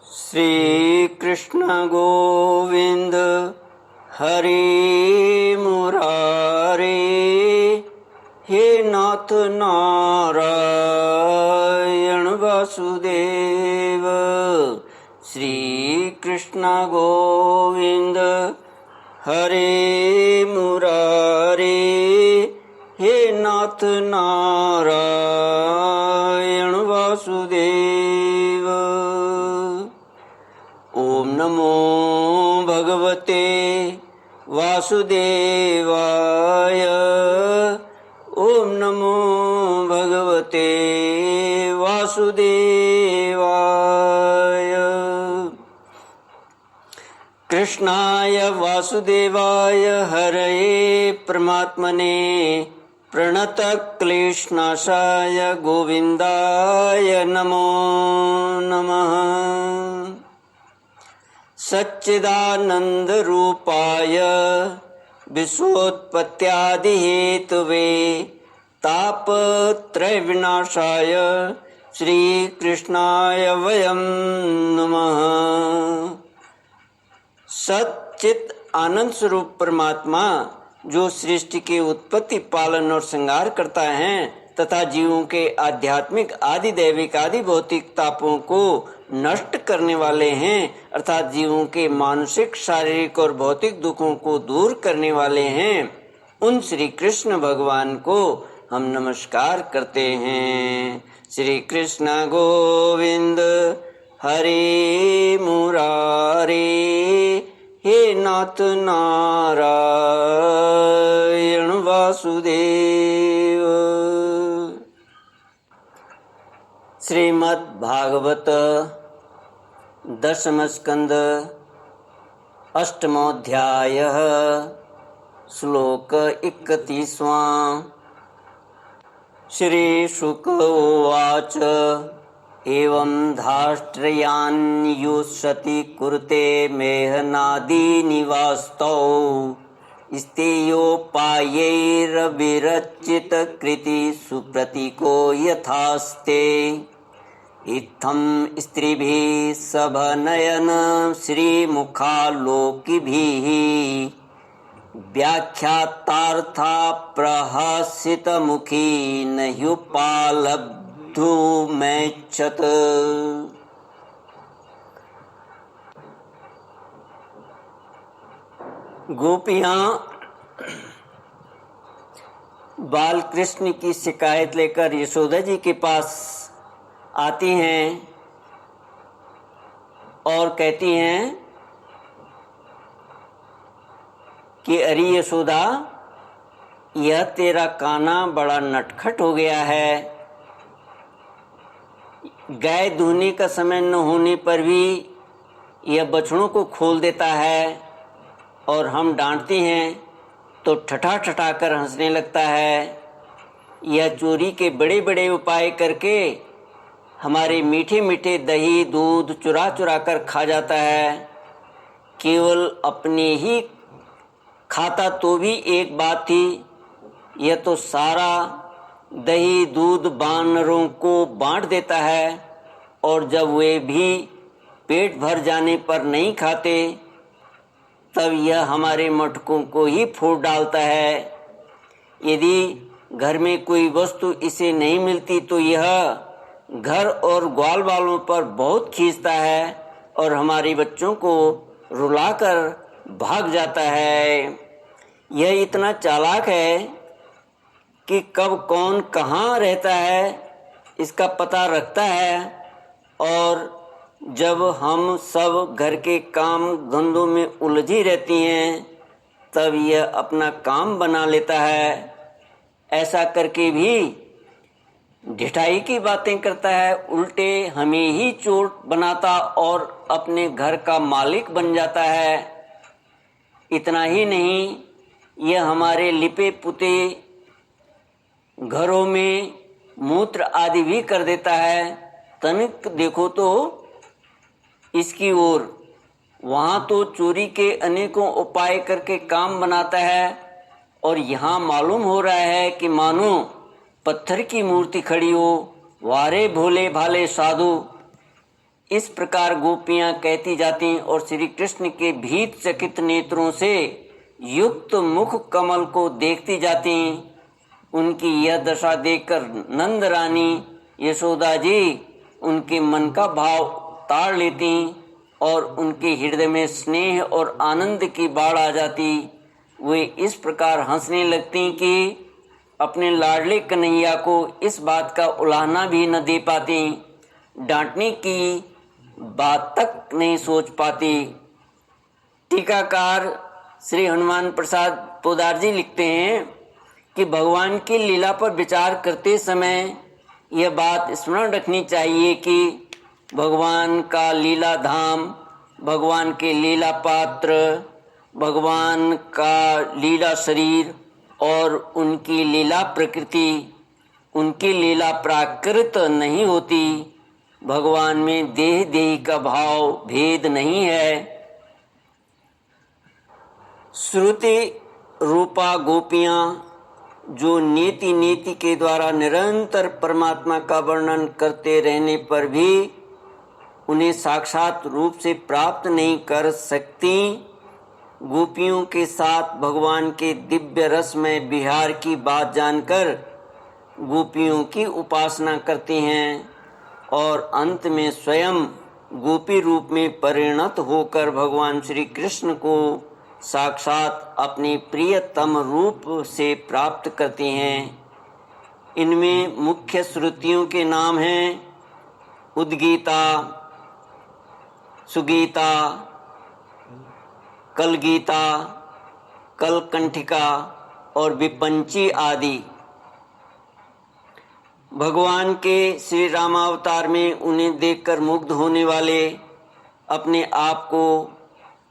श्री कृष्ण गोविंद हरि मुरारे, हे नाथ नारायण वासुदेव। श्री कृष्ण गोविंद हरि मुरारे, हे नाथ नारायण वासुदेव। ओम नमो भगवते वासुदेवाय। ओम नमो भगवते वासुदेवाय। कृष्णाय वासुदेवाय हरये परमात्मने प्रणतक्लेशनाशाय गोविन्दाय नमो नमः। सच्चिदानन्दरूपाय विश्वोत्पत्त्यादिहेतवे तापत्रयविनाशाय श्रीकृष्णाय वयं नमः। सच्चित आनंद स्वरूप परमात्मा जो सृष्टि की उत्पत्ति, पालन और श्रृंगार करता है तथा जीवों के आध्यात्मिक, आदि दैविक, आदि भौतिक तापों को नष्ट करने वाले हैं, अर्थात जीवों के मानसिक, शारीरिक और भौतिक दुखों को दूर करने वाले हैं, उन श्री कृष्ण भगवान को हम नमस्कार करते हैं। श्री कृष्ण गोविंद हरि मुरारे, हे नाथ नारायण वासुदेव। श्रीमद् भागवत दशम स्कंद अष्टमोऽध्यायः श्लोक 31वां। श्री शुक उवाच एवं धाष्ट्रयान्युशति कुरुते मेहनादीनिवास्तौ स्तेयोपायैरविरचित कृति सुप्रतीको यथास्ते। इत्थं स्त्रीभिः सभनयन श्रीमुखालोकिभिः व्याख्यातार्था प्रहसितमुखी न ह्युपालब्धुमेच्छत्। गोपियाँ बाल कृष्ण की शिकायत लेकर यशोदा जी के पास आती हैं और कहती हैं कि अरे यशोदा, यह तेरा काना बड़ा नटखट हो गया है। गाय दूहने का समय न होने पर भी यह बछड़ों को खोल देता है और हम डांटते हैं तो ठठा ठठा कर हंसने लगता है। यह चोरी के बड़े बड़े उपाय करके हमारे मीठे मीठे दही दूध चुरा चुरा कर खा जाता है। केवल अपने ही खाता तो भी एक बात थी, यह तो सारा दही दूध बानरों को बांट देता है और जब वे भी पेट भर जाने पर नहीं खाते तब यह हमारे मटकों को ही फोड़ डालता है। यदि घर में कोई वस्तु इसे नहीं मिलती तो यह घर और ग्वाल वालों पर बहुत खींचता है और हमारे बच्चों को रुलाकर भाग जाता है। यह इतना चालाक है कि कब कौन कहाँ रहता है इसका पता रखता है और जब हम सब घर के काम धंधों में उलझी रहती हैं तब यह अपना काम बना लेता है। ऐसा करके भी ढिठाई की बातें करता है, उल्टे हमें ही चोट बनाता और अपने घर का मालिक बन जाता है। इतना ही नहीं, यह हमारे लिपे पुते घरों में मूत्र आदि भी कर देता है। तनिक देखो तो इसकी ओर, वहाँ तो चोरी के अनेकों उपाय करके काम बनाता है और यहाँ मालूम हो रहा है कि मानो पत्थर की मूर्ति खड़ी हो। वारे भोले भाले साधु, इस प्रकार गोपियां कहती जाती और श्री कृष्ण के भीत चकित नेत्रों से युक्त मुख कमल को देखती जाती। उनकी यह दशा देखकर नंद रानी यशोदा जी उनके मन का भाव ताड़ लेती और उनके हृदय में स्नेह और आनंद की बाढ़ आ जाती। वे इस प्रकार हंसने लगती कि अपने लाडले कन्हैया को इस बात का उलाहना भी न दे पाती, डांटने की बात तक नहीं सोच पाती। टीकाकार श्री हनुमान प्रसाद पोदार जी लिखते हैं कि भगवान की लीला पर विचार करते समय यह बात स्मरण रखनी चाहिए कि भगवान का लीला धाम, भगवान के लीला पात्र, भगवान का लीला शरीर और उनकी लीला प्रकृति, उनकी लीला प्राकृत नहीं होती। भगवान में देह देही का भाव भेद नहीं है। श्रुति रूपा गोपियाँ जो नीति नीति के द्वारा निरंतर परमात्मा का वर्णन करते रहने पर भी उन्हें साक्षात रूप से प्राप्त नहीं कर सकती, गोपियों के साथ भगवान के दिव्य रस में विहार की बात जानकर गोपियों की उपासना करती हैं और अंत में स्वयं गोपी रूप में परिणत होकर भगवान श्री कृष्ण को साक्षात अपने प्रियतम रूप से प्राप्त करती हैं। इनमें मुख्य श्रुतियों के नाम हैं उद्गीता, सुगीता, कलगीता, कलकंठिका और विपंची आदि। भगवान के श्री रामावतार में उन्हें देखकर मुग्ध होने वाले, अपने आप को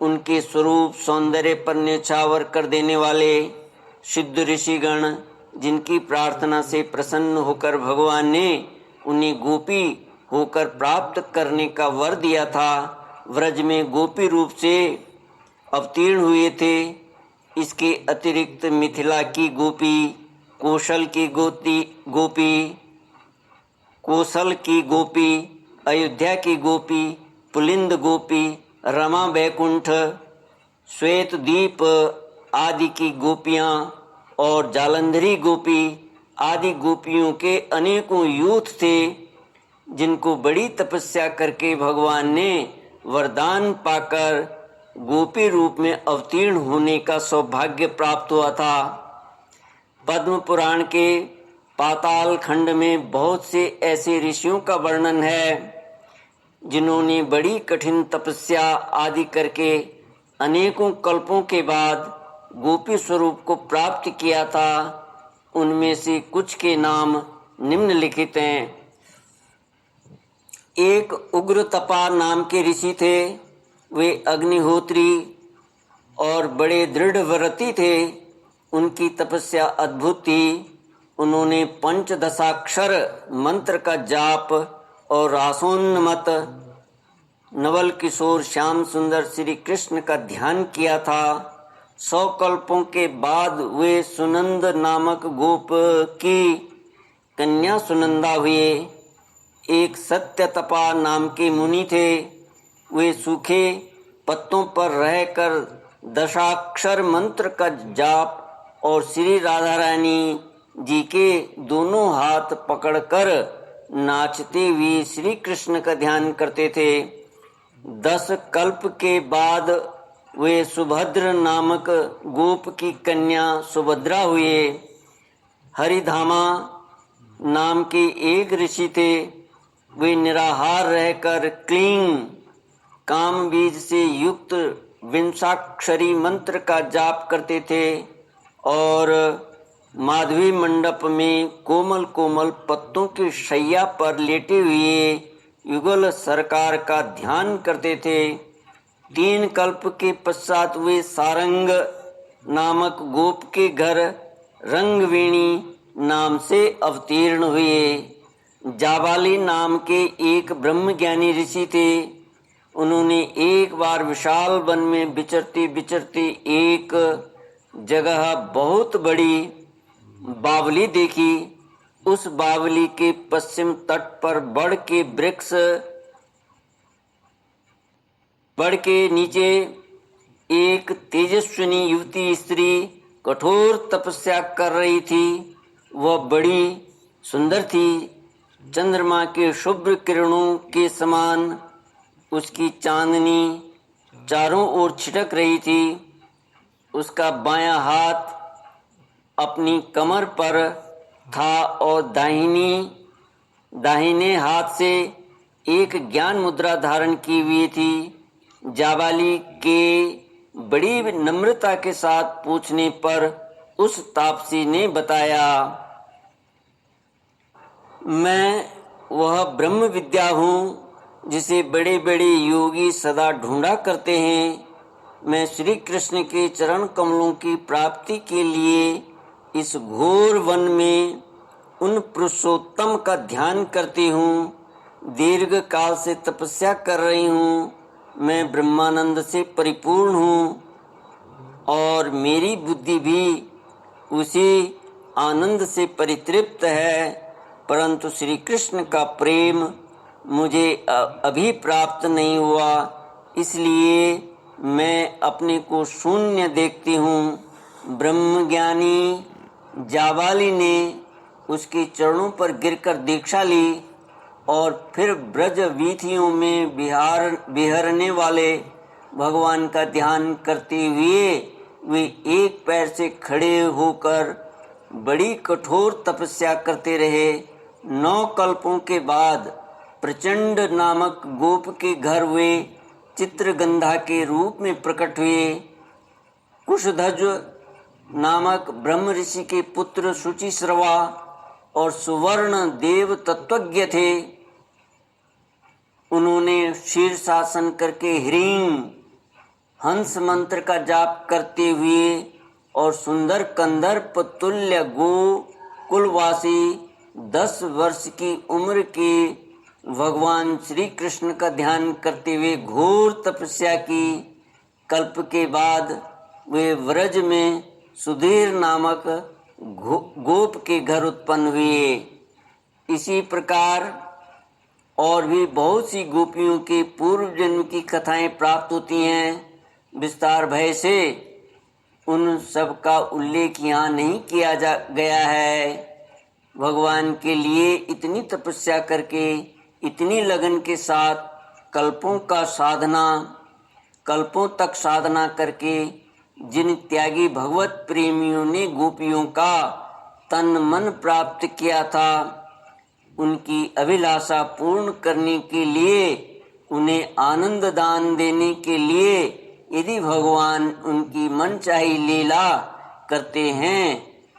उनके स्वरूप सौंदर्य पर न्यौछावर कर देने वाले सिद्ध ऋषिगण, जिनकी प्रार्थना से प्रसन्न होकर भगवान ने उन्हें गोपी होकर प्राप्त करने का वर दिया था, व्रज में गोपी रूप से अवतीर्ण हुए थे। इसके अतिरिक्त मिथिला की गोपी, कौशल की गोपी, कौशल की गोपी, अयोध्या की गोपी, पुलिंद गोपी, रमा बैकुंठ, श्वेत द्वीप आदि की गोपियाँ और जालंधरी गोपी आदि गोपियों के अनेकों यूथ थे, जिनको बड़ी तपस्या करके भगवान ने वरदान पाकर गोपी रूप में अवतीर्ण होने का सौभाग्य प्राप्त हुआ था। पद्म पुराण के पाताल खंड में बहुत से ऐसे ऋषियों का वर्णन है जिन्होंने बड़ी कठिन तपस्या आदि करके अनेकों कल्पों के बाद गोपी स्वरूप को प्राप्त किया था। उनमें से कुछ के नाम निम्नलिखित हैं। एक उग्र तपा नाम के ऋषि थे। वे अग्निहोत्री और बड़े दृढ़ व्रती थे। उनकी तपस्या अद्भुत थी। उन्होंने पंचदशाक्षर मंत्र का जाप और रासोन्नमत नवल किशोर श्याम सुंदर श्री कृष्ण का ध्यान किया था। 100 कल्पों के बाद वे सुनंद नामक गोप की कन्या सुनंदा हुए। एक सत्यतपा नाम के मुनि थे। वे सूखे पत्तों पर रहकर दशाक्षर मंत्र का जाप और श्री राधा रानी जी के दोनों हाथ पकड़कर नाचते हुए श्री कृष्ण का ध्यान करते थे। 10 कल्प के बाद वे सुभद्र नामक गोप की कन्या सुभद्रा हुए। हरिधामा नाम के एक ऋषि थे। वे निराहार रहकर क्लीं काम बीज से युक्त विंशाक्षरी मंत्र का जाप करते थे और माधवी मंडप में कोमल कोमल पत्तों की शैया पर लेटे हुए युगल सरकार का ध्यान करते थे। 3 कल्प के पश्चात वे सारंग नामक गोप के घर रंगवेणी नाम से अवतीर्ण हुए। जाबाली नाम के एक ब्रह्मज्ञानी ऋषि थे। उन्होंने एक बार विशाल वन में विचरते विचरते एक जगह बहुत बड़ी बावली देखी। उस बावली के पश्चिम तट पर बड़ के वृक्ष पेड़ के नीचे एक तेजस्विनी युवती स्त्री कठोर तपस्या कर रही थी। वह बड़ी सुंदर थी। चंद्रमा के शुभ्र किरणों के समान उसकी चांदनी चारों ओर छिटक रही थी। उसका बायां हाथ अपनी कमर पर था और दाहिने हाथ से एक ज्ञान मुद्रा धारण की हुई थी। जाबाली के बड़ी नम्रता के साथ पूछने पर उस तापसी ने बताया, मैं वह ब्रह्म विद्या हूँ जिसे बड़े बड़े योगी सदा ढूंढा करते हैं। मैं श्री कृष्ण के चरण कमलों की प्राप्ति के लिए इस घोर वन में उन पुरुषोत्तम का ध्यान करती हूँ। दीर्घ काल से तपस्या कर रही हूँ। मैं ब्रह्मानंद से परिपूर्ण हूँ और मेरी बुद्धि भी उसी आनंद से परितृप्त है, परंतु श्री कृष्ण का प्रेम मुझे अभी प्राप्त नहीं हुआ, इसलिए मैं अपने को शून्य देखती हूँ। ब्रह्मज्ञानी जाबाली ने उसके चरणों पर गिरकर दीक्षा ली और फिर ब्रज वीथियों में विहरने वाले भगवान का ध्यान करते हुए वे एक पैर से खड़े होकर बड़ी कठोर तपस्या करते रहे। 9 कल्पों के बाद प्रचंड नामक गोप के घर वे चित्रगंधा के रूप में प्रकट हुए। कुशध्वज नामक ब्रह्म ऋषि के पुत्र शुचिश्रवा और सुवर्ण देव तत्वज्ञ थे। उन्होंने शीर्षासन करके ह्रीं हंस मंत्र का जाप करते हुए और सुंदर कंदर्प तुल्य गो कुलवासी 10 वर्ष की उम्र के भगवान श्री कृष्ण का ध्यान करते हुए घोर तपस्या की। कल्प के बाद वे व्रज में सुधीर नामक गोप के घर उत्पन्न हुए। इसी प्रकार और भी बहुत सी गोपियों के पूर्व जन्म की कथाएं प्राप्त होती हैं। विस्तार भय से उन सब का उल्लेख यहाँ नहीं किया गया है। भगवान के लिए इतनी तपस्या करके इतनी लगन के साथ कल्पों तक साधना करके जिन त्यागी भगवत प्रेमियों ने गोपियों का तन मन प्राप्त किया था, उनकी अभिलाषा पूर्ण करने के लिए, उन्हें आनंद दान देने के लिए यदि भगवान उनकी मनचाही लीला करते हैं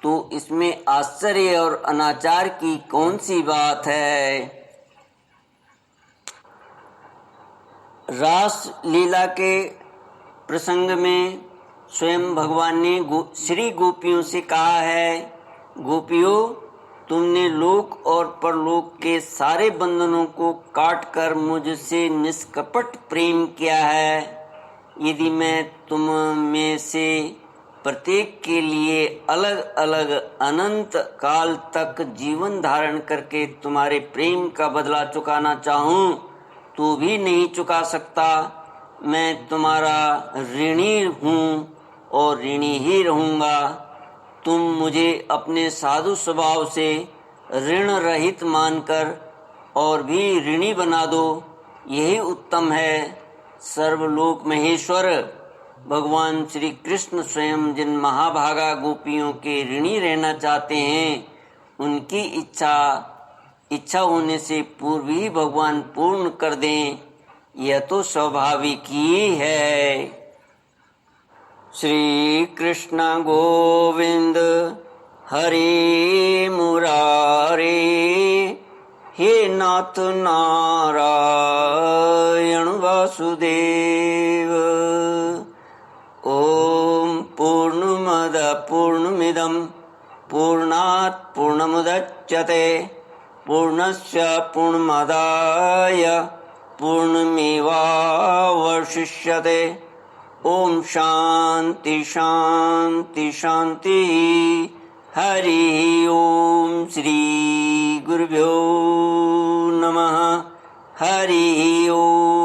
तो इसमें आश्चर्य और अनाचार की कौन सी बात है। रास लीला के प्रसंग में स्वयं भगवान ने श्री गोपियों से कहा है, गोपियों, तुमने लोक और परलोक के सारे बंधनों को काटकर मुझसे निष्कपट प्रेम किया है। यदि मैं तुम में से प्रत्येक के लिए अलग अलग अनंत काल तक जीवन धारण करके तुम्हारे प्रेम का बदला चुकाना चाहूँ तो भी नहीं चुका सकता। मैं तुम्हारा ऋणी हूँ और ऋणी ही रहूँगा। तुम मुझे अपने साधु स्वभाव से ऋण रहित मानकर और भी ऋणी बना दो, यही उत्तम है। सर्वलोक महेश्वर भगवान श्री कृष्ण स्वयं जिन महाभागा गोपियों के ऋणी रहना चाहते हैं, उनकी इच्छा होने से पूर्व ही भगवान पूर्ण कर दें, यह तो स्वाभाविक ही है। श्री कृष्ण गोविंद हरे मुरारे, हे नाथ नारायण वासुदेव। ओम पूर्णमद पूर्णमिदं पूर्णात् पूर्णमुदच्यते पूर्णस्य पूर्णमादाय पूर्णमेवावशिष्यते। ओम शांति शांति शांति। हरि ओम। श्री गुरुभ्यो नमः। हरि ओम।